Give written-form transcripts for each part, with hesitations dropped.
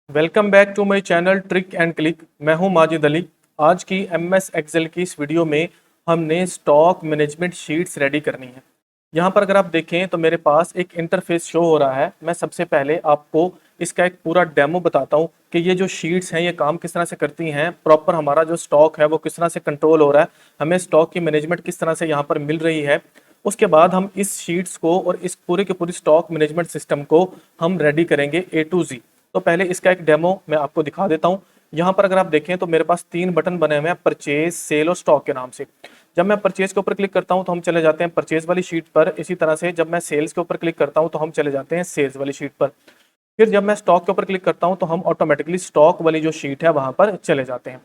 Welcome back to my channel trick and click. मैं हूं माजिद अली। आज की एमएस एक्सेल की इस वीडियो में हमने स्टॉक मैनेजमेंट शीट्स रेडी करनी है। यहां पर अगर आप देखें तो मेरे पास एक इंटरफेस शो हो रहा है। मैं सबसे पहले आपको इसका एक पूरा डेमो बताता हूं कि ये जो शीट्स हैं ये काम किस तरह से करती हैं, प्रॉपर हमारा जो स्टॉक है वो किस तरह से कंट्रोल हो रहा है, हमें स्टॉक की मैनेजमेंट किस तरह से यहाँ पर मिल रही है। उसके बाद हम इस शीट्स को और इस पूरे के पूरी स्टॉक मैनेजमेंट सिस्टम को हम रेडी करेंगे ए टू जी। तो पहले इसका एक डेमो मैं आपको दिखा देता हूं। यहाँ पर अगर आप देखें तो मेरे पास 3 बटन बने हुए हैं परचेज, सेल और स्टॉक के नाम से। जब मैं परचेज के ऊपर क्लिक करता हूं तो हम चले जाते हैं परचेज वाली शीट पर। इसी तरह से जब मैं सेल्स के ऊपर क्लिक करता हूं तो हम चले जाते हैं सेल्स वाली शीट पर। फिर जब मैं स्टॉक के ऊपर क्लिक करता हूं तो हम ऑटोमेटिकली स्टॉक वाली जो शीट है वहां पर चले जाते हैं।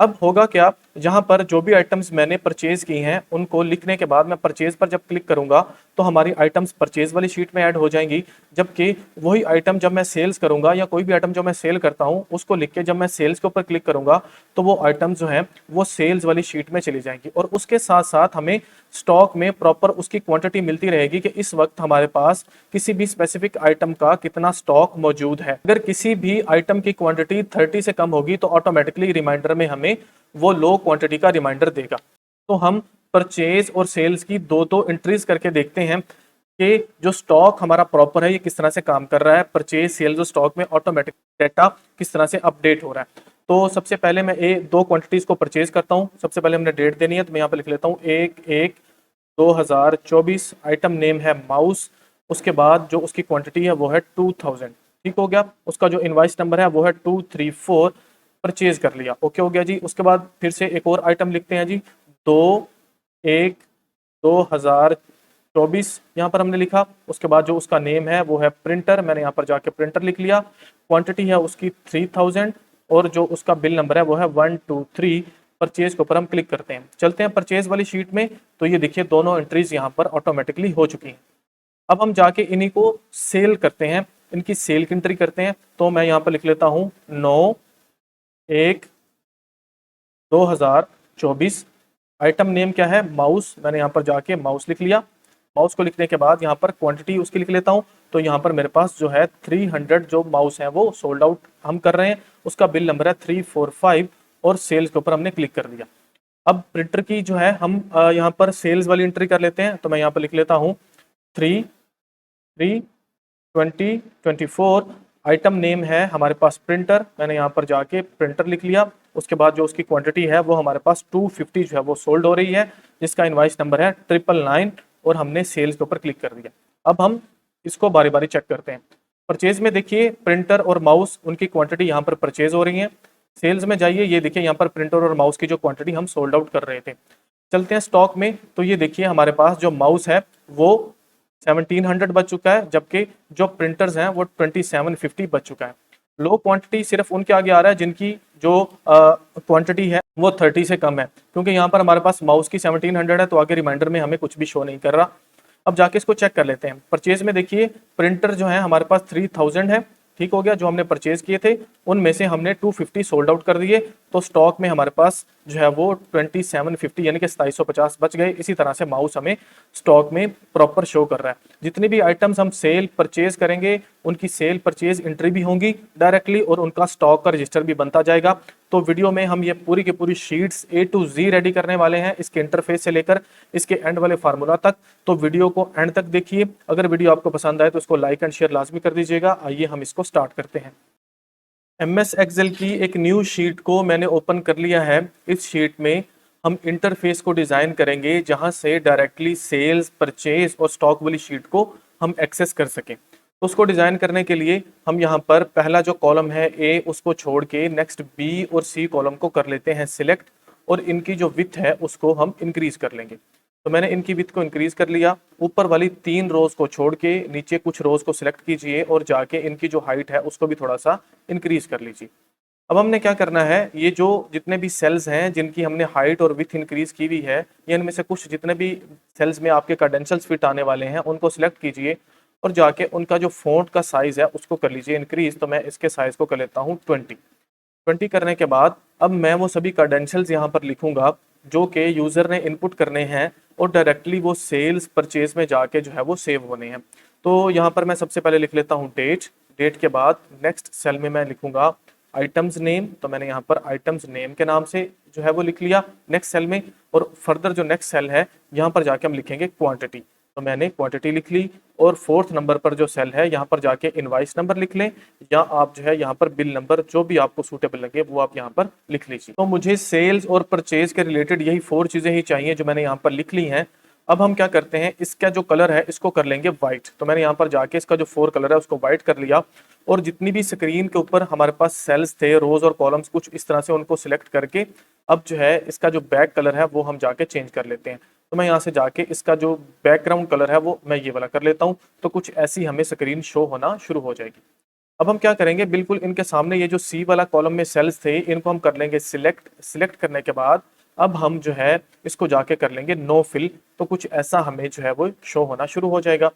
अब होगा क्या, जहां पर जो भी आइटम्स मैंने परचेज की हैं उनको लिखने के बाद मैं परचेज पर जब क्लिक करूंगा तो हमारी आइटम्स परचेज वाली शीट में ऐड हो जाएंगी। जबकि वही आइटम जब मैं सेल्स करूंगा या कोई भी आइटम जो मैं सेल करता हूं उसको लिख के जब मैं सेल्स के ऊपर क्लिक करूंगा तो वो आइटम जो है वो सेल्स वाली शीट में चली जाएंगी। और उसके साथ साथ हमें स्टॉक में प्रॉपर उसकी क्वांटिटी मिलती रहेगी कि इस वक्त हमारे पास किसी भी स्पेसिफिक आइटम का कितना स्टॉक मौजूद है। अगर किसी भी आइटम की क्वांटिटी 30 से कम होगी तो ऑटोमेटिकली रिमाइंडर में हमें वो लो क्वांटिटी का रिमाइंडर देगा। तो हम परचेज और सेल्स की दो दो एंट्रीज करके देखते हैं कि जो स्टॉक हमारा प्रॉपर है ये किस तरह से काम कर रहा है। परचेज, सेल्स और स्टॉक में ऑटोमेटिक डेटा किस तरह से अपडेट हो रहा है। तो सबसे पहले मैं दो क्वांटिटीज को परचेज करता हूँ। सबसे पहले हमने डेट देनी है तो मैं यहाँ पे लिख लेता हूँ 1/1/2024। आइटम नेम है माउस। उसके बाद जो उसकी क्वांटिटी है वो है 2000। ठीक हो गया। उसका जो इनवाइस नंबर है वो है 234। परचेज कर लिया, ओके हो गया जी। उसके बाद फिर से एक और आइटम लिखते हैं जी, 2/1/2024 यहाँ पर हमने लिखा। उसके बाद जो उसका नेम है वो है प्रिंटर, मैंने यहाँ पर जाके प्रिंटर लिख लिया। क्वांटिटी है उसकी 3000 और जो उसका बिल नंबर है वो है 123। परचेज के ऊपर हम क्लिक करते हैं, चलते हैं परचेज वाली शीट में। तो ये देखिए दोनों एंट्रीज यहाँ पर ऑटोमेटिकली हो चुकी हैं। अब हम जाके इन्हीं को सेल करते हैं, इनकी सेल की एंट्री करते हैं। तो मैं यहाँ पर लिख लेता हूँ 9/1/2024। आइटम नेम क्या है, माउस। मैंने यहाँ पर जाके माउस लिख लिया। माउस को लिखने के बाद यहाँ पर क्वांटिटी उसकी लिख लेता हूँ। तो यहाँ पर मेरे पास जो है 300 जो माउस है वो सोल्ड आउट हम कर रहे हैं। उसका बिल नंबर है 345 और सेल्स के ऊपर हमने क्लिक कर दिया। अब प्रिंटर की जो है हम यहाँ पर सेल्स वाली एंट्री कर लेते हैं। तो मैं यहाँ पर लिख लेता हूँ 3/3/2024। आइटम नेम है हमारे पास प्रिंटर, मैंने यहाँ पर जाके प्रिंटर लिख लिया। उसके बाद जो उसकी क्वांटिटी है वो हमारे पास 250 जो है वो सोल्ड हो रही है, जिसका इनवाइस नंबर है 999 और हमने सेल्स के ऊपर क्लिक कर दिया। अब हम इसको बारी बारी चेक करते हैं। परचेज में देखिए प्रिंटर और माउस उनकी क्वांटिटी यहाँ पर परचेज हो रही है। सेल्स में जाइए, ये देखिए यहाँ पर प्रिंटर और माउस की जो क्वांटिटी हम सोल्ड आउट कर रहे थे। चलते हैं स्टॉक में। तो ये देखिए हमारे पास जो माउस है वो 1700 बच चुका है, जबकि जो प्रिंटर्स हैं वो 2750 बच चुका है। लो क्वांटिटी सिर्फ उनके आगे आ रहा है जिनकी जो क्वांटिटी है वो 30 से कम है, क्योंकि यहाँ पर हमारे पास माउस की 1700 है तो आगे रिमाइंडर में हमें कुछ भी शो नहीं कर रहा। अब जाके इसको चेक कर लेते हैं। परचेज में देखिए प्रिंटर जो है हमारे पास 3000 है। ठीक हो गया। जो हमने परचेज किए थे उनमें से हमने 250 सोल्ड आउट कर दिए। तो स्टॉक में हमारे पास जो है वो 2750 यानी कि 2750 बच गए। इसी तरह से माउस हमें स्टॉक में प्रॉपर शो कर रहा है। जितनी भी आइटम्स हम सेल परचेज करेंगे उनकी सेल परचेज एंट्री भी होंगी डायरेक्टली और उनका स्टॉक का रजिस्टर भी बनता जाएगा। तो वीडियो में हम ये पूरी की पूरी sheets A to G ready करने वाले हैं, इसके इंटरफेस से लेकर इसके एंड वाले फार्मूला तक। तो वीडियो को एंड तक देखिए। अगर वीडियो आपको पसंद आए तो इसको लाइक एंड शेयर लाजमी कर दीजिएगा। आइए हम इसको स्टार्ट करते हैं। एमएस एक्सेल की एक न्यू शीट को मैंने ओपन कर लिया है। इस शीट में हम इंटरफेस को डिज़ाइन करेंगे जहां से डायरेक्टली सेल्स, परचेज और स्टॉक वाली शीट को हम एक्सेस कर सकें। तो उसको डिज़ाइन करने के लिए हम यहाँ पर पहला जो कॉलम है ए उसको छोड़ के नेक्स्ट बी और सी कॉलम को कर लेते हैं सिलेक्ट और इनकी जो विड्थ है उसको हम इंक्रीज कर लेंगे। तो मैंने इनकी विड्थ को इंक्रीज कर लिया। ऊपर वाली 3 रोज को छोड़ के नीचे कुछ रोज को सिलेक्ट कीजिए और जाके इनकी जो हाइट है उसको भी थोड़ा सा इंक्रीज कर लीजिए। अब हमने क्या करना है, ये जो जितने भी सेल्स हैं जिनकी हमने हाइट और विड्थ इंक्रीज की हुई है, ये इनमें से कुछ जितने भी सेल्स में आपके क्रेडेंशियल्स फिट आने वाले हैं उनको सिलेक्ट कीजिए और जाके उनका जो फॉन्ट का साइज है उसको कर लीजिए इंक्रीज। तो मैं इसके साइज को कर लेता हूँ 20 करने के बाद अब मैं वो सभी क्रेडेंशियल्स यहाँ पर लिखूंगा जो कि यूज़र ने इनपुट करने हैं और डायरेक्टली वो सेल्स परचेज में जाके जो है वो सेव होने हैं। तो यहाँ पर मैं सबसे पहले लिख लेता हूँ डेट। डेट के बाद नेक्स्ट सेल में मैं लिखूंगा आइटम्स नेम, तो मैंने यहाँ पर आइटम्स नेम के नाम से जो है वो लिख लिया नेक्स्ट सेल में। और फर्दर जो नेक्स्ट सेल है यहाँ पर जाके हम लिखेंगे क्वांटिटी, तो मैंने क्वांटिटी लिख ली। और फोर्थ नंबर पर जो सेल है यहाँ पर जाके इनवाइस नंबर लिख लें, या आप जो है यहाँ पर बिल नंबर जो भी आपको सूटेबल लगे वो आप यहाँ पर लिख लीजिए। तो मुझे सेल्स और परचेज के रिलेटेड यही 4 चीजें ही चाहिए जो मैंने यहाँ पर लिख ली हैं। अब हम क्या करते हैं, इसका जो कलर है इसको कर लेंगे व्हाइट। तो मैंने यहाँ पर जाके इसका जो 4 कलर है उसको व्हाइट कर लिया। और जितनी भी स्क्रीन के ऊपर हमारे पास सेल्स थे, रोज और कॉलम्स कुछ इस तरह से, उनको सिलेक्ट करके अब जो है इसका जो बैक कलर है वो हम जाके चेंज कर लेते हैं। तो मैं यहाँ से जाके इसका जो बैकग्राउंड कलर है वो मैं ये वाला कर लेता हूँ, तो कुछ ऐसी हमें स्क्रीन शो होना शुरू हो जाएगी। अब हम क्या करेंगे, बिल्कुल इनके सामने ये जो सी वाला कॉलम में सेल्स थे इनको हम कर लेंगे सिलेक्ट करने के बाद अब हम जो है इसको जाके कर लेंगे नो फिल, तो कुछ ऐसा हमें जो है वो शो होना शुरू हो जाएगा।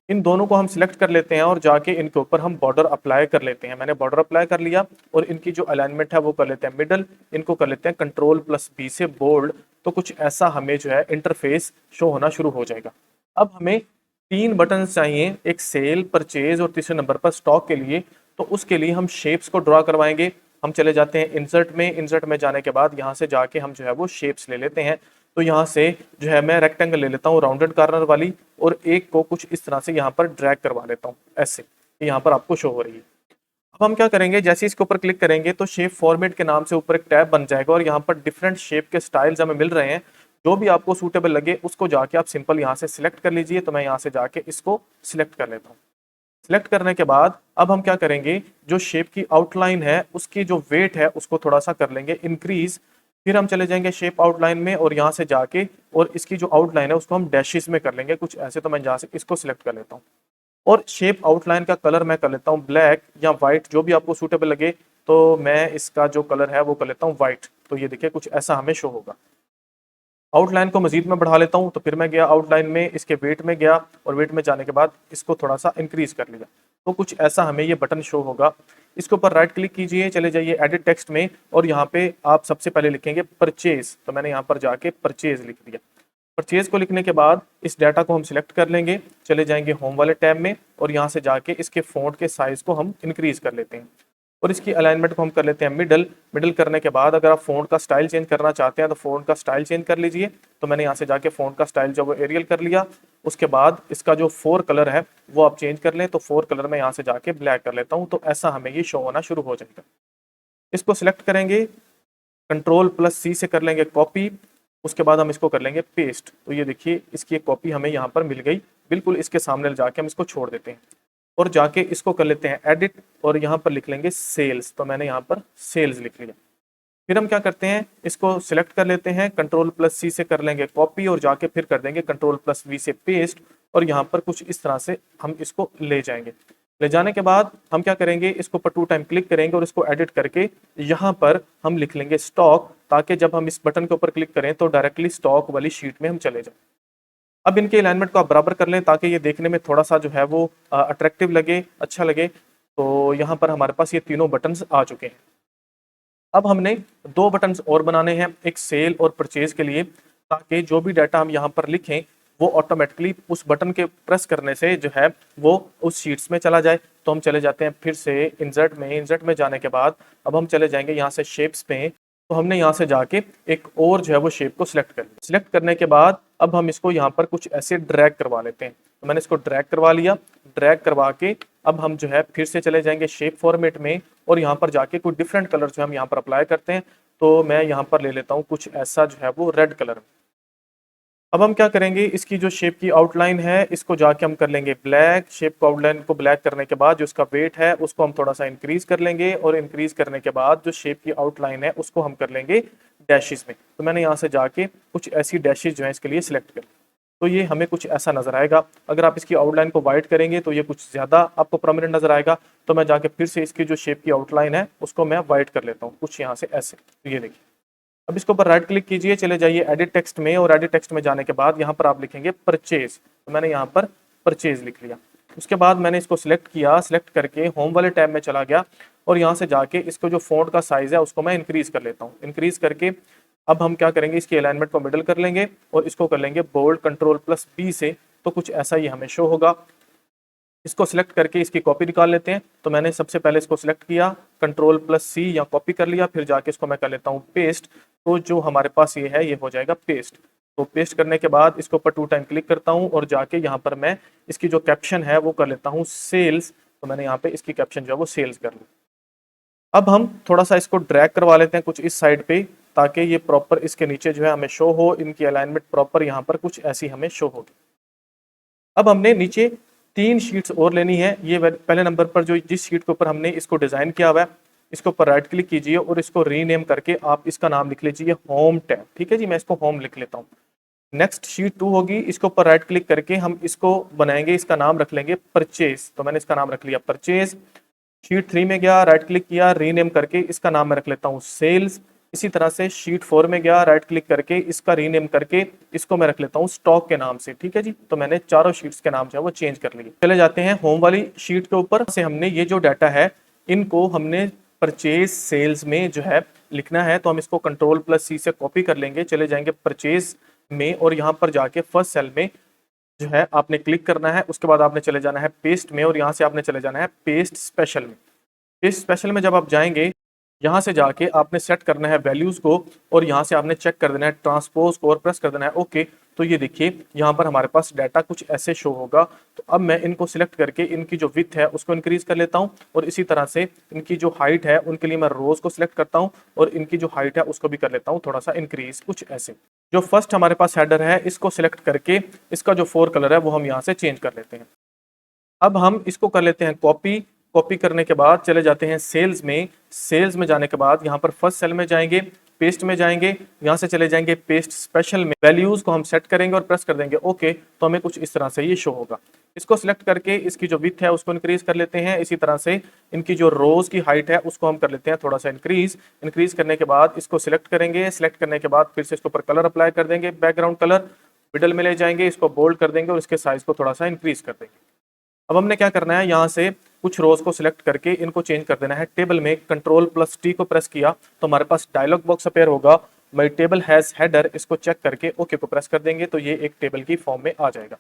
इन दोनों को हम सिलेक्ट कर लेते हैं और जाके इनके ऊपर हम बॉर्डर अप्लाई कर लेते हैं। मैंने बॉर्डर अप्लाई कर लिया और इनकी जो अलाइनमेंट है वो कर लेते हैं मिडल, इनको कर लेते हैं Ctrl+B से बोल्ड, तो कुछ ऐसा हमें जो है इंटरफेस शो होना शुरू हो जाएगा। अब हमें 3 बटन चाहिए, एक सेल, परचेज और तीसरे नंबर पर स्टॉक के लिए। तो उसके लिए हम शेप्स को ड्रॉ करवाएंगे। हम चले जाते हैं इंसर्ट में जाने के बाद यहाँ से जाके हम जो है वो शेप्स ले लेते हैं। तो यहाँ से जो है मैं रेक्टेंगल ले लेता हूँ राउंडेड कॉर्नर वाली, और एक को कुछ इस तरह से यहाँ पर ड्रैग करवा लेता हूँ ऐसे, यहाँ पर आपको शो हो रही है। अब हम क्या करेंगे, जैसे इसके ऊपर क्लिक करेंगे तो शेप फॉर्मेट के नाम से ऊपर एक टैब बन जाएगा और यहाँ पर डिफरेंट शेप के स्टाइल्स हमें मिल रहे हैं। जो भी आपको सूटेबल लगे उसको जाके आप सिंपल यहाँ से सिलेक्ट कर लीजिए। तो मैं यहाँ से जाके इसको सिलेक्ट कर लेता हूँ। सिलेक्ट करने के बाद अब हम क्या करेंगे, जो शेप की आउटलाइन है उसकी जो वेट है उसको थोड़ा सा कर लेंगे इंक्रीज। फिर हम चले जाएंगे शेप आउटलाइन में और यहाँ से जाके और इसकी जो आउटलाइन है उसको हम डैशेस में कर लेंगे कुछ ऐसे। तो मैं यहाँ से इसको सिलेक्ट कर लेता हूँ और शेप आउटलाइन का कलर मैं कर लेता हूँ ब्लैक या व्हाइट, जो भी आपको सूटेबल लगे। तो मैं इसका जो कलर है वो कर लेता हूँ व्हाइट। तो ये देखिए कुछ ऐसा हमें शो होगा। आउटलाइन को मजीद में बढ़ा लेता हूँ, तो फिर मैं गया आउटलाइन में, इसके वेट में गया और वेट में जाने के बाद इसको थोड़ा सा इंक्रीज कर लिया। तो कुछ ऐसा हमें ये बटन शो होगा। इसके ऊपर राइट क्लिक कीजिए, चले जाइए एडिट टेक्स्ट में और यहाँ पे आप सबसे पहले लिखेंगे परचेज। तो मैंने यहाँ पर जाके परचेज लिख दिया। परचेज को लिखने के बाद इस डाटा को हम सिलेक्ट कर लेंगे, चले जाएंगे होम वाले टैब में और यहाँ से जाके इसके फॉन्ट के साइज को हम इंक्रीज कर लेते हैं और इसकी अलाइनमेंट को हम कर लेते हैं मिडल करने के बाद अगर आप फॉन्ट का स्टाइल चेंज करना चाहते हैं तो फॉन्ट का स्टाइल चेंज कर लीजिए। तो मैंने यहाँ से जाके फॉन्ट का स्टाइल जो वो एरियल कर लिया। उसके बाद इसका जो 4 कलर है वो आप चेंज कर लें, तो 4 कलर में यहाँ से जाके ब्लैक कर लेता हूँ। तो ऐसा हमें ये शो होना शुरू हो जाएगा। इसको सिलेक्ट करेंगे, Ctrl+C से कर लेंगे कॉपी, उसके बाद हम इसको कर लेंगे पेस्ट। तो ये देखिए इसकी एक कॉपी हमें यहाँ पर मिल गई। बिल्कुल इसके सामने जाके हम इसको छोड़ देते हैं और जाके इसको कर लेते हैं एडिट और यहाँ पर लिख लेंगे सेल्स। तो मैंने यहाँ पर सेल्स लिख लिया। फिर हम क्या करते हैं, इसको सिलेक्ट कर लेते हैं, Ctrl+C से कर लेंगे कॉपी और जाके फिर कर देंगे Ctrl+V से पेस्ट और यहाँ पर कुछ इस तरह से हम इसको ले जाएंगे। ले जाने के बाद हम क्या करेंगे, इसको पर 2 टाइम क्लिक करेंगे और इसको एडिट करके यहाँ पर हम लिख लेंगे स्टॉक, ताकि जब हम इस बटन के ऊपर क्लिक करें तो डायरेक्टली स्टॉक वाली शीट में हम चले जाएं। अब इनके अलाइनमेंट को आप बराबर कर लें ताकि ये देखने में थोड़ा सा जो है वो अट्रैक्टिव लगे, अच्छा लगे। तो यहाँ पर हमारे पास ये तीनों बटन्स आ चुके हैं। अब हमने 2 बटन्स और बनाने हैं, एक सेल और परचेज के लिए, ताकि जो भी डाटा हम यहाँ पर लिखें वो ऑटोमेटिकली उस बटन के प्रेस करने से जो है वो उस शीट्स में चला जाए। तो हम चले जाते हैं फिर से इंसर्ट में जाने के बाद अब हम चले जाएंगे यहाँ से शेप्स में। तो हमने यहाँ से जाके एक और जो है वो शेप को सिलेक्ट कर लिया। सिलेक्ट करने के बाद अब हम इसको यहाँ पर कुछ ऐसे ड्रैग करवा लेते हैं। तो मैंने इसको ड्रैग करवा लिया। ड्रैग करवा के अब हम जो है फिर से चले जाएंगे शेप फॉर्मेट में और यहाँ पर जाके कुछ डिफरेंट कलर जो हम यहाँ पर अप्लाई करते हैं। तो मैं यहाँ पर ले लेता हूँ कुछ ऐसा जो है वो रेड कलर। अब हम क्या करेंगे, इसकी जो शेप की आउटलाइन है इसको जाके हम कर लेंगे ब्लैक। शेप को आउटलाइन को ब्लैक करने के बाद जो इसका वेट है उसको हम थोड़ा सा इंक्रीज कर लेंगे और इंक्रीज करने के बाद जो शेप की आउटलाइन है उसको हम कर लेंगे डैशेस में। तो मैंने यहाँ से जाके कुछ ऐसी डैशेस जो है इसके लिए सिलेक्ट कर, तो ये हमें कुछ ऐसा नजर आएगा। अगर आप इसकी आउटलाइन को वाइट करेंगे तो ये कुछ ज्यादा आपको प्रोमिनेंट नजर आएगा। तो मैं जाके फिर से इसकी जो शेप की आउटलाइन है उसको मैं वाइट कर लेता हूँ कुछ यहाँ से ऐसे। तो ये देखिए अब इसके ऊपर राइट क्लिक कीजिए, चले जाइए एडिट टेक्स्ट में और एडिट टेक्स्ट में जाने के बाद यहाँ पर आप लिखेंगे परचेज। तो मैंने यहाँ पर परचेज लिख लिया। उसके बाद मैंने इसको सिलेक्ट किया, सिलेक्ट करके होम वाले टैब में चला गया और यहाँ से जाके इसको जो फॉन्ट का साइज है उसको मैं इंक्रीज कर लेता हूँ। इंक्रीज करके अब हम क्या करेंगे, इसकी अलाइनमेंट को मिडल कर लेंगे और इसको कर लेंगे बोल्ड Ctrl+B से। तो कुछ ऐसा ही हमें शो होगा। इसको सिलेक्ट करके इसकी कॉपी निकाल लेते हैं। तो मैंने सबसे पहले इसको सिलेक्ट किया, Ctrl+C या कॉपी कर लिया, फिर जाके इसको मैं कर लेता हूँ पेस्ट। तो जो हमारे पास ये है ये हो जाएगा पेस्ट। तो पेस्ट करने के बाद इसके ऊपर 2 टाइम क्लिक करता हूँ और जाके यहाँ पर मैं इसकी जो कैप्शन है वो कर लेता हूँ सेल्स। तो मैंने यहाँ पे इसकी कैप्शन जो है वो सेल्स कर ली। अब हम थोड़ा सा इसको ड्रैग करवा लेते हैं कुछ इस साइड पे, ताकि ये प्रॉपर इसके नीचे जो है हमें शो हो, इनकी अलाइनमेंट प्रॉपर यहाँ पर कुछ ऐसी हमें शो होगी। अब हमने नीचे 3 शीट्स और लेनी है। ये पहले नंबर पर जो जिस शीट के ऊपर हमने इसको डिजाइन किया हुआ है, इसके ऊपर राइट क्लिक कीजिए और इसको रीनेम करके आप इसका नाम लिख लीजिए होम टैब। ठीक है जी, मैं इसको होम लिख लेता हूँ। नेक्स्ट शीट 2 होगी, इसके ऊपर राइट क्लिक करके हम इसको बनाएंगे, इसका नाम रख लेंगे परचेज। तो मैंने इसका नाम रख लिया परचेज। शीट 3 में गया, राइट क्लिक किया, रीनेम करके इसका नाम मैं रख लेता हूँ सेल्स। इसी तरह से शीट 4 में गया, राइट क्लिक करके इसका रीनेम करके इसको मैं रख लेता हूँ स्टॉक के नाम से। ठीक है जी, तो मैंने चारों शीट्स के नाम जो है वो चेंज कर लिए। चले जाते हैं होम वाली शीट के ऊपर से। हमने ये जो डाटा है इनको हमने परचेज सेल्स में जो है लिखना है, तो हम इसको Ctrl+C से कॉपी कर लेंगे। चले जाएंगे परचेज में और यहाँ पर जाके फर्स्ट सेल में जो है आपने क्लिक करना है। उसके बाद आपने चले जाना है पेस्ट में और यहाँ से आपने चले जाना है पेस्ट स्पेशल में। पेस्ट स्पेशल में जब आप जाएंगे, यहाँ से जाके आपने सेट करना है वैल्यूज को और यहाँ से आपने चेक कर देना है ट्रांसपोज को और प्रेस कर देना है ओके। तो ये देखिए यहाँ पर हमारे पास डाटा कुछ ऐसे शो होगा। तो अब मैं इनको सिलेक्ट करके इनकी जो विड्थ है उसको इंक्रीज कर लेता हूँ और इसी तरह से इनकी जो हाइट है उनके लिए मैं रोज को सिलेक्ट करता हूँ और इनकी जो हाइट है उसको भी कर लेता हूँ थोड़ा सा इंक्रीज, कुछ ऐसे। जो फर्स्ट हमारे पास हेडर है इसको सिलेक्ट करके इसका जो 4 कलर है वो हम यहाँ से चेंज कर लेते हैं। अब हम इसको कर लेते हैं कॉपी। कॉपी करने के बाद चले जाते हैं सेल्स में। सेल्स में जाने के बाद यहाँ पर फर्स्ट सेल में जाएंगे, पेस्ट में जाएंगे, यहाँ से चले जाएंगे पेस्ट स्पेशल में। वैल्यूज को हम सेट करेंगे और प्रेस कर देंगे ओके। तो हमें कुछ इस तरह से ये शो होगा। इसको सिलेक्ट करके इसकी जो विड्थ है उसको इंक्रीज कर लेते हैं। इसी तरह से इनकी जो रोज की हाइट है उसको हम कर लेते हैं थोड़ा सा इंक्रीज। इंक्रीज करने के बाद इसको सिलेक्ट करेंगे। सिलेक्ट करने के बाद फिर से इसके ऊपर कलर अप्लाई कर देंगे, बैकग्राउंड कलर। मिडल में ले जाएंगे, इसको बोल्ड कर देंगे और इसके साइज को थोड़ा सा इंक्रीज कर देंगे। अब हमने क्या करना है, यहाँ से कुछ रोज को सिलेक्ट करके इनको चेंज कर देना है। टेबल में Ctrl+T को प्रेस किया तो हमारे पास डायलॉग बॉक्स अपेयर होगा, माय टेबल हैज हेडर। इसको चेक करके ओके को प्रेस कर देंगे तो ये एक टेबल की फॉर्म में आ जाएगा।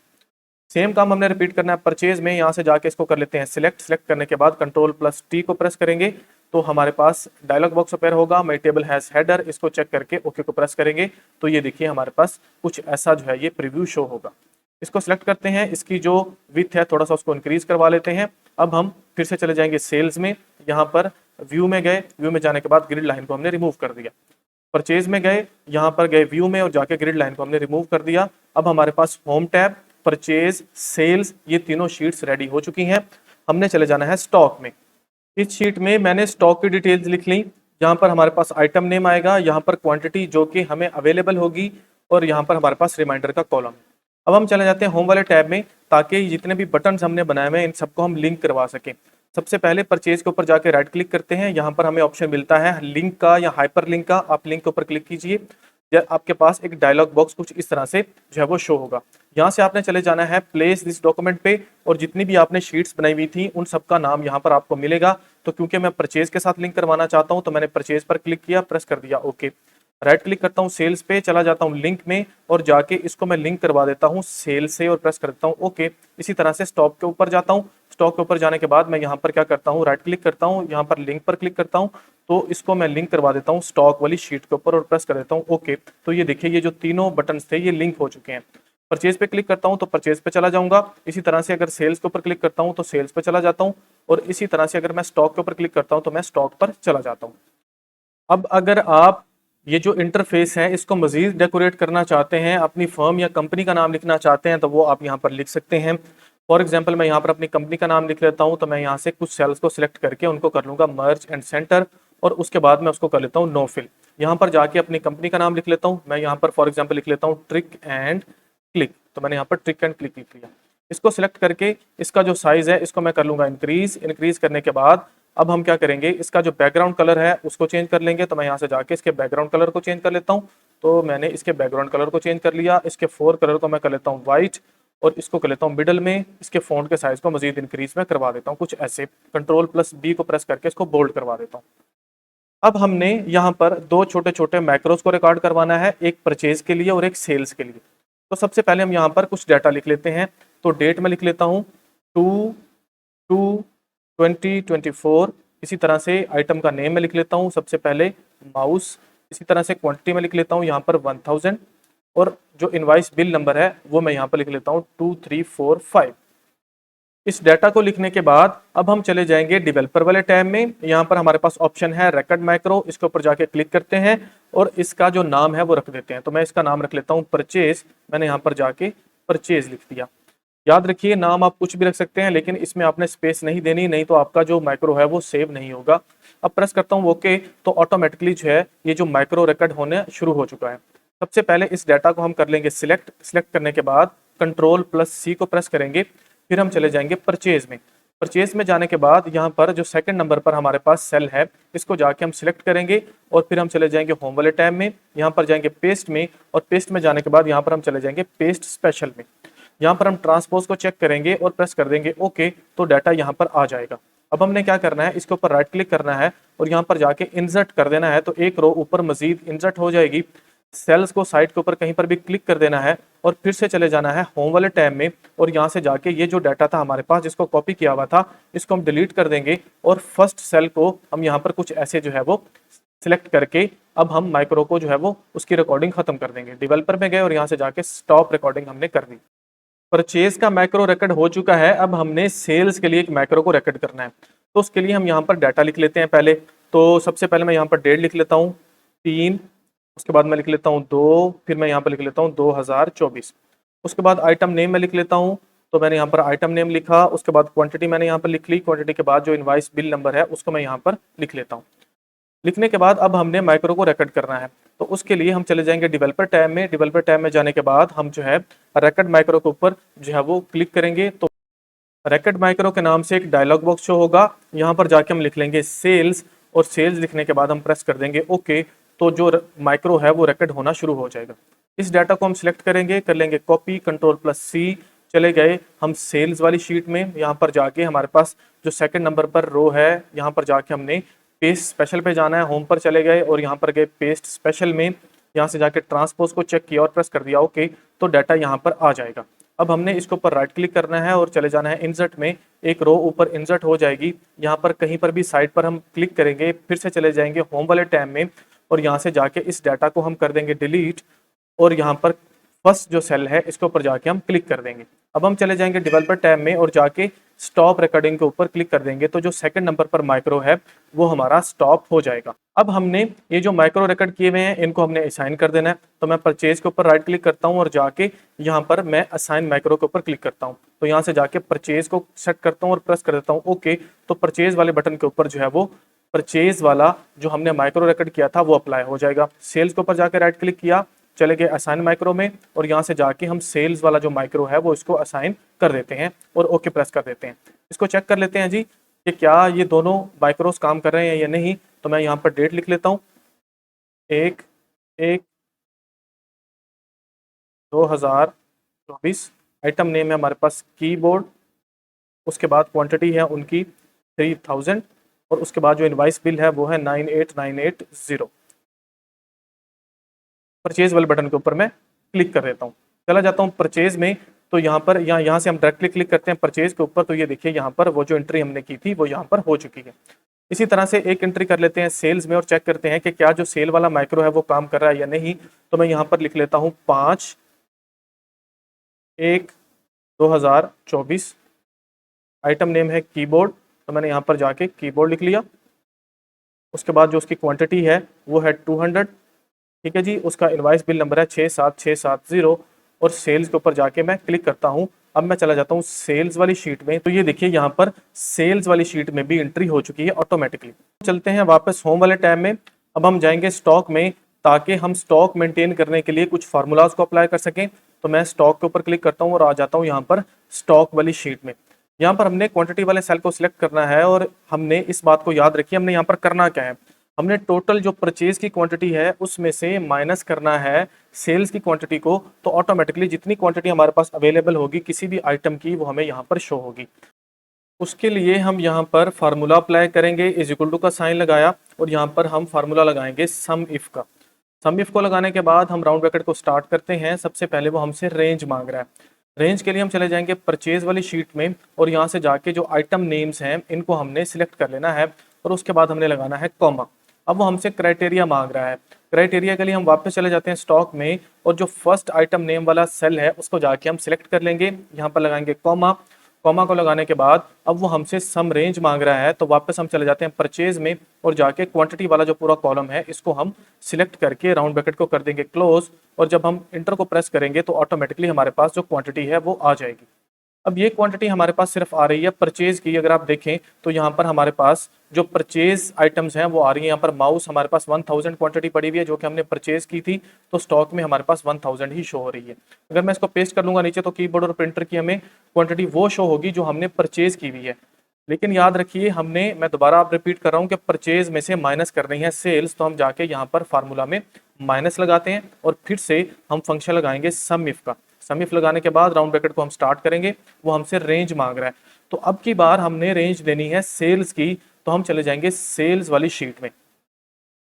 सेम काम हमने रिपीट करना है परचेज में। यहाँ से जाके इसको कर लेते हैं सिलेक्ट। सिलेक्ट करने के बाद Ctrl+T को प्रेस करेंगे तो हमारे पास डायलॉग बॉक्स अपेयर होगा, माय टेबल हैज हेडर। इसको चेक करके ओके को प्रेस करेंगे तो ये देखिए हमारे पास कुछ ऐसा जो है ये प्रीव्यू शो होगा। इसको सिलेक्ट करते हैं, इसकी जो विड्थ है थोड़ा सा उसको इंक्रीज करवा लेते हैं। अब हम फिर से चले जाएंगे सेल्स में। यहाँ पर व्यू में गए, व्यू में जाने के बाद ग्रिड लाइन को हमने रिमूव कर दिया। परचेज में गए, यहाँ पर गए व्यू में और जाके ग्रिड लाइन को हमने रिमूव कर दिया। अब हमारे पास होम टैब, परचेज, सेल्स ये तीनों शीट्स रेडी हो चुकी हैं। हमने चले जाना है स्टॉक में। इस शीट में मैंने स्टॉक की डिटेल्स लिख ली। यहाँ पर हमारे पास आइटम नेम आएगा, यहाँ पर क्वांटिटी जो कि हमें अवेलेबल होगी और यहाँ पर हमारे पास रिमाइंडर का कॉलम। अब हम चले जाते हैं होम वाले टैब में ताकि जितने भी बटन्स हमने बनाए हुए हैं इन सबको हम लिंक करवा सकें। सबसे पहले परचेज के ऊपर जाके राइट क्लिक करते हैं। यहाँ पर हमें ऑप्शन मिलता है लिंक का या हाइपर लिंक का। आप लिंक के ऊपर क्लिक कीजिए, आपके पास एक डायलॉग बॉक्स कुछ इस तरह से जो है वो शो होगा। यहाँ से आपने चले जाना है प्लेस दिस डॉक्यूमेंट पे और जितनी भी आपने शीट्स बनाई हुई थी उन सबका नाम यहाँ पर आपको मिलेगा। तो क्योंकि मैं परचेज के साथ लिंक करवाना चाहता हूँ तो मैंने परचेज पर क्लिक किया, प्रेस कर दिया ओके। राइट क्लिक करता हूँ सेल्स पे, चला जाता हूँ लिंक में और जाके इसको मैं लिंक करवा देता हूँ सेल से और प्रेस कर देता हूँ ओके। इसी तरह से स्टॉक के ऊपर जाता हूँ। स्टॉक के ऊपर जाने के बाद मैं यहाँ पर क्या करता हूँ, राइट क्लिक करता हूँ, यहाँ पर लिंक पर क्लिक करता हूँ तो इसको मैं लिंक करवा देता हूँ स्टॉक वाली शीट के ऊपर और प्रेस कर देता हूँ ओके। तो ये देखिए ये जो तीनों बटन्स थे ये लिंक हो चुके हैं। परचेज पे क्लिक करता हूँ तो परचेज पे चला जाऊंगा। इसी तरह से अगर सेल्स के ऊपर क्लिक करता हूँ तो सेल्स पे चला जाता हूँ और इसी तरह से अगर मैं स्टॉक के ऊपर क्लिक करता हूँ तो मैं स्टॉक पर चला जाता हूँ। अब अगर आप ये जो इंटरफेस है इसको मजीद डेकोरेट करना चाहते हैं, अपनी फर्म या कंपनी का नाम लिखना चाहते हैं तो वो आप यहाँ पर लिख सकते हैं। फॉर एग्जांपल मैं यहाँ पर अपनी कंपनी का नाम लिख लेता हूँ। तो मैं यहाँ से कुछ सेल्स को सिलेक्ट करके उनको कर लूँगा मर्ज एंड सेंटर और उसके बाद मैं उसको कर लेता हूँ नो फिल। यहाँ पर जाके अपनी कंपनी का नाम लिख लेता हूँ। मैं यहाँ पर फॉर एग्जाम्पल लिख लेता हूँ ट्रिक एंड क्लिक। तो मैंने यहाँ पर ट्रिक एंड क्लिक लिख लिया। इसको सिलेक्ट करके इसका जो साइज है इसको मैं कर लूँगा इंक्रीज। इंक्रीज करने के बाद अब हम क्या करेंगे, इसका जो बैकग्राउंड कलर है उसको चेंज कर लेंगे। तो मैं यहाँ से जाके इसके बैकग्राउंड कलर को चेंज कर लेता हूँ। तो मैंने इसके बैकग्राउंड कलर को चेंज कर लिया। इसके 4 कलर को मैं कर लेता हूँ व्हाइट और इसको कर लेता हूँ मिडल में। इसके फॉन्ट के साइज को मजीद इंक्रीज में करवा देता हूँ कुछ ऐसे। Ctrl+B को प्रेस करके इसको बोल्ड करवा देता हूँ। अब हमने यहाँ पर 2 छोटे छोटे मैक्रोस को रिकॉर्ड करवाना है, एक परचेज के लिए और एक सेल्स के लिए। तो सबसे पहले हम यहाँ पर कुछ डाटा लिख लेते हैं। तो डेट में लिख लेता हूँ 2024। इसी तरह से आइटम का नेम मैं लिख लेता हूँ सबसे पहले माउस। इसी तरह से क्वांटिटी में लिख लेता हूँ यहाँ पर 1000 और जो इनवाइस बिल नंबर है वो मैं यहाँ पर लिख लेता हूँ 2345। इस डाटा को लिखने के बाद अब हम चले जाएंगे डेवलपर वाले टैब में। यहाँ पर हमारे पास ऑप्शन है रेकॉर्ड माइक्रो, इसके ऊपर जाके क्लिक करते हैं और इसका जो नाम है वो रख देते हैं। तो मैं इसका नाम रख लेता हूँ परचेज। मैंने यहाँ पर जाके परचेज लिख दिया। याद रखिए नाम आप कुछ भी रख सकते हैं लेकिन इसमें आपने स्पेस नहीं देनी, नहीं तो आपका जो माइक्रो है वो सेव नहीं होगा। अब प्रेस करता हूँ ओके, तो ऑटोमेटिकली जो है ये जो माइक्रो रिकॉर्ड होने शुरू हो चुका है। सबसे पहले इस डाटा को हम कर लेंगे सिलेक्ट करने के बाद Ctrl+C को प्रेस करेंगे, फिर हम चले जाएंगे परचेज में। परचेज में जाने के बाद यहाँ पर जो सेकंड नंबर पर हमारे पास सेल है इसको जाके हम सिलेक्ट करेंगे और फिर हम चले जाएंगे होम वाले टैब में। यहाँ पर जाएंगे पेस्ट में और पेस्ट में जाने के बाद यहाँ पर हम चले जाएंगे पेस्ट स्पेशल में। यहाँ पर हम ट्रांसपोज को चेक करेंगे और प्रेस कर देंगे ओके, तो डाटा यहाँ पर आ जाएगा। अब हमने क्या करना है, इसके ऊपर राइट क्लिक करना है और यहाँ पर जाके इंसर्ट कर देना है, तो एक रो ऊपर मजीद इंसर्ट हो जाएगी। सेल्स को साइड के ऊपर कहीं पर भी क्लिक कर देना है और फिर से चले जाना है होम वाले टैब में और यहाँ से जाके ये जो डाटा था हमारे पास जिसको कॉपी किया हुआ था इसको हम डिलीट कर देंगे और फर्स्ट सेल को हम यहाँ पर कुछ ऐसे जो है वो सिलेक्ट करके अब हम माइक्रो को जो है वो उसकी रिकॉर्डिंग खत्म कर देंगे। डेवलपर में गए और यहाँ से जाके स्टॉप रिकॉर्डिंग हमने कर दी। परचेज का मैक्रो रिकॉर्ड हो चुका है। अब हमने सेल्स के लिए एक मैक्रो को रिकॉर्ड करना है, तो उसके लिए हम यहाँ पर डाटा लिख लेते हैं पहले। तो सबसे पहले मैं यहाँ पर डेट लिख लेता हूँ 3, उसके बाद मैं लिख लेता हूँ 2, फिर मैं यहाँ पर लिख लेता हूँ 2024। उसके बाद आइटम नेम मैं लिख लेता हूँ, तो मैंने यहाँ पर आइटम नेम लिखा। उसके बाद क्वांटिटी मैंने यहाँ पर लिख ली, क्वांटिटी के बाद जो इनवाइस बिल नंबर है उसको मैं यहाँ पर लिख लेता हूँ। लिखने के बाद अब हमने माइक्रो को रिकॉर्ड करना है, तो उसके लिए हम चले जाएंगे डेवलपर टैब में। डेवलपर टैब में जाने के बाद हम जो है रिकॉर्ड माइक्रो के ऊपर जो है वो क्लिक करेंगे, तो रिकॉर्ड माइक्रो के नाम से एक डायलॉग बॉक्स शो होगा। यहाँ पर जाके हम लिख लेंगे सेल्स और सेल्स लिखने के बाद हम प्रेस कर देंगे ओके, तो जो माइक्रो है वो रिकॉर्ड होना शुरू हो जाएगा। इस डाटा को हम सिलेक्ट करेंगे, कर लेंगे कॉपी, Ctrl+C, चले गए हम सेल्स वाली शीट में। यहाँ पर जाके हमारे पास जो सेकंड नंबर पर रो है यहाँ पर जाके हमने पेस्ट स्पेशल पे जाना है। होम पर चले गए और यहाँ पर गए पेस्ट स्पेशल में, यहाँ से जाके ट्रांसपोज को चेक किया और प्रेस कर दिया ओके, तो डाटा यहाँ पर आ जाएगा। अब हमने इसके ऊपर राइट क्लिक करना है और चले जाना है इंसर्ट में। एक रो ऊपर इंसर्ट हो जाएगी, यहाँ पर कहीं पर भी साइड पर हम क्लिक करेंगे, फिर से चले जाएंगे होम वाले टैब में और यहाँ से जाके इस डाटा को हम कर देंगे डिलीट और यहाँ पर फर्स्ट जो सेल है इसके ऊपर जाके हम क्लिक कर देंगे। अब हम चले जाएंगे डेवलपर टैब में और जाके स्टॉप रिकॉर्डिंग के ऊपर क्लिक कर देंगे, तो जो सेकंड नंबर पर माइक्रो है वो हमारा स्टॉप हो जाएगा। अब हमने ये जो माइक्रो रिकॉर्ड किए हुए हैं इनको हमने असाइन कर देना है, तो मैं परचेज के ऊपर राइट क्लिक करता हूँ और जाके यहाँ पर मैं असाइन माइक्रो के ऊपर क्लिक करता हूँ। तो यहाँ से जाके परचेज को सेट करता हूँ और प्रेस कर देता हूँ ओके, तो परचेज वाले बटन के ऊपर जो है वो परचेज वाला जो हमने माइक्रो रिकॉर्ड किया था वो अप्लाई हो जाएगा। सेल्स के ऊपर जाके राइट क्लिक किया, चले गए असाइन माइक्रो में और यहाँ से जाके हम सेल्स वाला जो माइक्रो है वो इसको असाइन कर देते हैं और ओके प्रेस कर देते हैं। इसको चेक कर लेते हैं जी कि क्या ये दोनों माइक्रोस काम कर रहे हैं या नहीं। तो मैं यहाँ पर डेट लिख लेता हूँ 1/1/2024। आइटम नेम है हमारे पास कीबोर्ड, उसके बाद क्वांटिटी है उनकी 3000 और उसके बाद जो इनवाइस बिल है वो है 98980। परचेज वाले बटन के ऊपर मैं क्लिक कर देता हूँ, चला जाता हूँ परचेज में। तो यहाँ पर यहाँ से हम डायरेक्टली क्लिक करते हैं परचेज के ऊपर, तो ये देखिए यहाँ पर वो जो एंट्री हमने की थी वो यहाँ पर हो चुकी है। इसी तरह से एक एंट्री कर लेते हैं सेल्स में और चेक करते हैं कि क्या जो सेल वाला माइक्रो है वो काम कर रहा है या नहीं। तो मैं यहाँ पर लिख लेता हूँ 5/1/2024। आइटम नेम है कीबोर्ड, तो मैंने यहाँ पर जाके कीबोर्ड लिख लिया। उसके बाद जो उसकी क्वांटिटी है वो है 200, ठीक है जी। उसका इनवाइस बिल नंबर है 67670 और सेल्स के ऊपर जाके मैं क्लिक करता हूँ। अब मैं चला जाता हूँ सेल्स वाली शीट में, तो ये देखिए यहाँ पर सेल्स वाली शीट में भी एंट्री हो चुकी है ऑटोमेटिकली। चलते हैं वापस होम वाले टैब में। अब हम जाएंगे स्टॉक में, ताकि हम स्टॉक मेंटेन करने के लिए कुछ फार्मूलाज को अप्लाई कर सकें। तो मैं स्टॉक के ऊपर क्लिक करता हूँ और आ जाता हूँ यहाँ पर स्टॉक वाली शीट में। यहाँ पर हमने क्वांटिटी वाले सेल को सिलेक्ट करना है और हमने इस बात को याद रखिए, हमने यहाँ पर करना क्या है, हमने टोटल जो परचेज की क्वांटिटी है उसमें से माइनस करना है सेल्स की क्वांटिटी को। तो ऑटोमेटिकली जितनी क्वांटिटी हमारे पास अवेलेबल होगी किसी भी आइटम की वो हमें यहाँ पर शो होगी। उसके लिए हम यहाँ पर फार्मूला अप्लाई करेंगे, इज इक्वल टू का साइन लगाया और यहाँ पर हम फार्मूला लगाएंगे सम इफ का। सम इफ को लगाने के बाद हम राउंड ब्रैकेट को स्टार्ट करते हैं। सबसे पहले वो हमसे रेंज मांग रहा है, रेंज के लिए हम चले जाएंगे परचेज वाली शीट में और यहाँ से जाके जो आइटम नेम्स हैं इनको हमने सिलेक्ट कर लेना है और उसके बाद हमने लगाना है कॉमा। अब वो हमसे क्राइटेरिया मांग रहा है। क्राइटेरिया के लिए हम वापस चले जाते हैं स्टॉक में और जो फर्स्ट आइटम नेम वाला सेल है उसको जाके हम सिलेक्ट कर लेंगे, यहाँ पर लगाएंगे कॉमा। कॉमा को लगाने के बाद अब वो हमसे सम रेंज मांग रहा है, तो वापस हम चले जाते हैं परचेज में और जाके क्वांटिटी वाला जो पूरा कॉलम है इसको हम सिलेक्ट करके राउंड ब्रैकेट को कर देंगे क्लोज और जब हम इंटर को प्रेस करेंगे तो ऑटोमेटिकली हमारे पास जो क्वांटिटी है वो आ जाएगी। अब ये क्वांटिटी हमारे पास सिर्फ आ रही है परचेज की। अगर आप देखें तो यहाँ पर हमारे पास जो परचेज आइटम्स हैं वो आ रही है। यहाँ पर माउस हमारे पास 1000 क्वांटिटी पड़ी हुई है जो कि हमने परचेज की थी, तो स्टॉक में हमारे पास 1000 ही शो हो रही है। अगर मैं इसको पेस्ट कर लूंगा नीचे तो कीबोर्ड और प्रिंटर की हमें क्वांटिटी वो शो होगी जो हमने परचेज की हुई है। लेकिन याद रखिए हमने, मैं दोबारा आप रिपीट कर रहा हूँ कि परचेज में से माइनस करनी है सेल्स, तो हम जाके यहाँ पर फार्मूला में माइनस लगाते हैं और फिर से हम फंक्शन लगाएंगे सम इफ का। सम इफ लगाने के बाद राउंड ब्रैकेट को हम स्टार्ट करेंगे, वो हमसे रेंज मांग रहा है। तो अब की बार हमने रेंज देनी है सेल्स की, तो हम चले जाएंगे सेल्स वाली शीट में।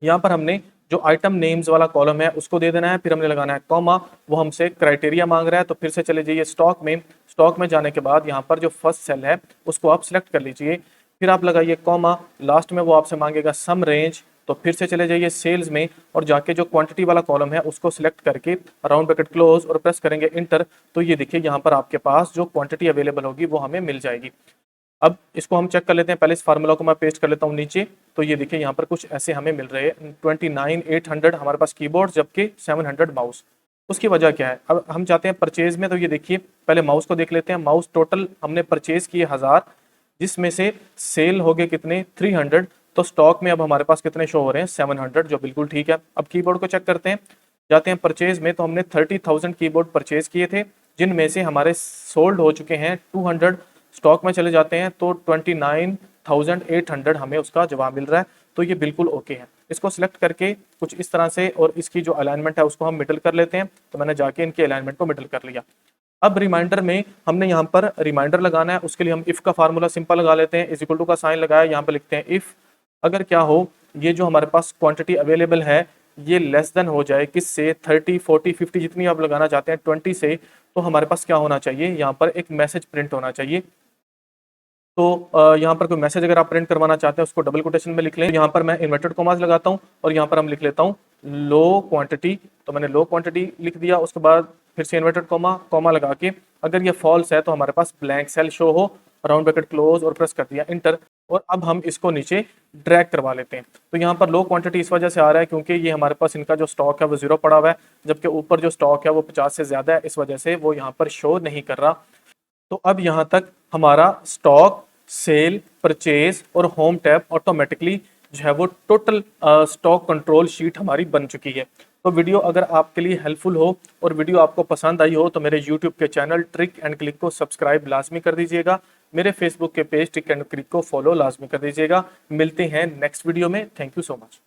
यहाँ पर हमने जो आइटम नेम्स वाला कॉलम है उसको दे देना है, फिर हमने लगाना है कॉमा। वो हमसे क्राइटेरिया मांग रहा है, तो फिर से चले जाइए स्टॉक में। स्टॉक में जाने के बाद यहाँ पर जो फर्स्ट सेल है उसको आप सिलेक्ट कर लीजिए, फिर आप लगाइए कॉमा। लास्ट में वो आपसे मांगेगा सम रेंज, तो फिर से चले जाइए सेल्स में और जाके जो क्वांटिटी वाला कॉलम है उसको सिलेक्ट करके राउंड ब्रैकेट क्लोज और प्रेस करेंगे इंटर। तो ये देखिए यहाँ पर आपके पास जो क्वांटिटी अवेलेबल होगी वो हमें मिल जाएगी। अब इसको हम चेक कर लेते हैं, पहले इस फार्मूला को मैं पेस्ट कर लेता हूँ नीचे। तो ये देखिए यहाँ पर कुछ ऐसे हमें मिल रहे हैं 29,800 हमारे पास कीबोर्ड, जबकि 700 माउस। उसकी वजह क्या है, अब हम चाहते हैं परचेज में। तो ये देखिए पहले माउस को देख लेते हैं। माउस टोटल हमने परचेज किए 1000, जिसमें से सेल हो गए कितने 300। तो स्टॉक में अब हमारे पास कितने शो हो रहे हैं 700, जो बिल्कुल ठीक है। अब कीबोर्ड को चेक करते हैं, जाते हैं परचेज में। तो हमने 30,000 कीबोर्ड परचेज किए थे, जिनमें से हमारे सोल्ड हो चुके हैं 200। स्टॉक में चले जाते हैं तो 29,800 हमें उसका जवाब मिल रहा है। तो ये बिल्कुल ओके है। इसको सिलेक्ट करके कुछ इस तरह से और इसकी जो अलाइनमेंट है उसको हम मिडल कर लेते हैं। तो मैंने जाके इनकी अलाइनमेंट को मिडल कर लिया। अब रिमाइंडर में हमने यहाँ पर रिमाइंडर लगाना है, उसके लिए हम इफ का फार्मूला सिंपल लगा लेते हैं। इज इक्वल टू का साइन लगाया, यहाँ पर लिखते हैं इफ अगर क्या हो, ये जो हमारे पास क्वांटिटी अवेलेबल है ये लेस देन हो जाए किससे 30, 40, 50 जितनी आप लगाना चाहते हैं 20 से, तो हमारे पास क्या होना चाहिए, यहाँ पर एक मैसेज प्रिंट होना चाहिए। तो यहाँ पर कोई मैसेज अगर आप प्रिंट करवाना चाहते हैं उसको डबल कोटेशन में लिख लें। यहाँ पर मैं इन्वर्टेड कॉमास लगाता हूँ और यहाँ पर हम लिख लेता हूँ लो क्वांटिटी। तो मैंने लो क्वांटिटी लिख दिया, उसके बाद फिर से इन्वर्टेड कॉमा कॉमा लगा के अगर ये फॉल्स है तो हमारे पास ब्लैंक सेल शो हो, राउंड ब्रैकेट क्लोज और प्रेस कर दिया इंटर। और अब हम इसको नीचे ड्रैग करवा लेते हैं। तो यहाँ पर लो क्वांटिटी इस वजह से आ रहा है क्योंकि ये हमारे पास इनका जो स्टॉक है वो 0 पड़ा हुआ है, जबकि ऊपर जो स्टॉक है वो 50 से ज़्यादा है, इस वजह से वो यहाँ पर शो नहीं कर रहा। तो अब यहाँ तक हमारा स्टॉक, सेल, परचेज और होम टैब ऑटोमेटिकली जो है वो टोटल स्टॉक कंट्रोल शीट हमारी बन चुकी है। तो वीडियो अगर आपके लिए हेल्पफुल हो और वीडियो आपको पसंद आई हो तो मेरे यूट्यूब के चैनल ट्रिक एंड क्लिक को सब्सक्राइब लाजमी कर दीजिएगा। मेरे फेसबुक के पेज ट्रिक एंड क्लिक को फॉलो लाजमी कर दीजिएगा। मिलते हैं नेक्स्ट वीडियो में। Thank you so much.